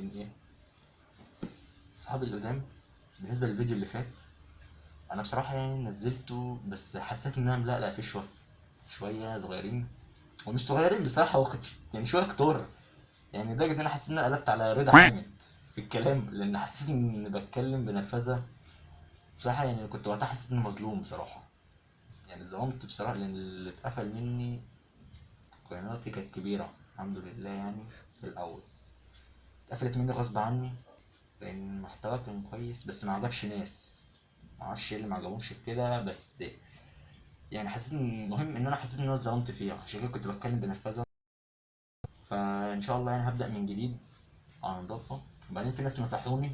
عاملين ايه صحابي القدام؟ بالنسبه للفيديو اللي فات، انا بصراحه يعني نزلته، بس حسيت ان انا لا في شويه صغيرين، ومش صغيرين بصراحه، هو يعني شويه كتار، يعني لدرجه ان انا حسيت ان انا قلبت على رضا حامد في الكلام، لان حسيت ان بتكلم بنرفزه. بصراحه يعني كنت وقتها حسيت اني مظلوم بصراحه، يعني اتظلمت بصراحه، لان اللي اتقفل مني قناتي كانت كبيره الحمد لله، يعني في الاول اتقفلت مني غصب عني، لان المحتوى كان كويس بس ما عجبش ناس، ما اعرفش ايه اللي ما عجبهمش في كده، بس يعني حسيت ان المهم ان انا حسيت ان انا اتظلمت فيها، عشان كده كنت بتكلم بنرفزه. فان شاء الله يعني هبدا من جديد على نضافه. وبعدين في ناس نصحوني،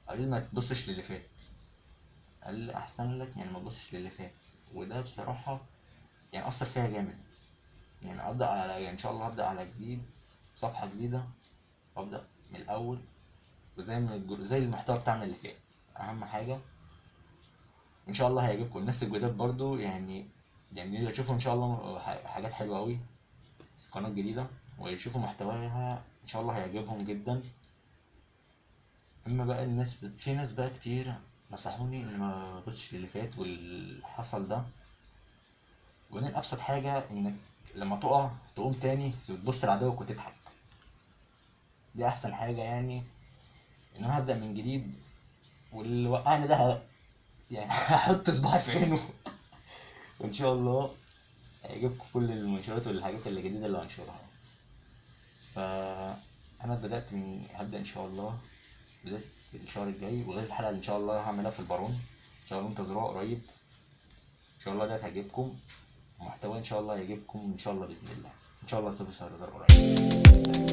قالوا لي ما تبصش للي فات، قال لي احسن لك يعني ما تبصش للي فات، وده بصراحه يعني اثر فيا جامد. يعني ابدا على يعني ان شاء الله هبدا على جديد، صفحه جديده، وابدا من الاول، وزي ما زي المحتوى بتاعنا اللي فات. اهم حاجه ان شاء الله هيعجبكم الناس الجداد برضو، يعني يشوفوا ان شاء الله حاجات حلوه قوي في القناه الجديده، ويشوفوا محتواها ان شاء الله هيعجبهم جدا. اما بقى الناس، في ناس بقى كتير نصحوني ان ما ابصش للي فات واللي حصل ده، وبعدين ابسط حاجه انك لما تقع تقوم تاني تبص لعدوك وتضحك، دي احسن حاجه، يعني ان انا هبدا من جديد، واللي وقعني ده يعني هحط صباعي في عينه وان شاء الله هيعجبكم كل المنشورات والحاجات الجديده اللي هنشرها. فانا هبدا ان شاء الله بدايه الشهر الجاي، وغير الحلقه اللي ان شاء الله هعملها في البارون، ان شاء الله انتظروها قريب، ان شاء الله ده هتعجبكم، محتوى ان شاء الله هيعجبكم ان شاء الله باذن الله، ان شاء الله تصيبوا سهر قريب.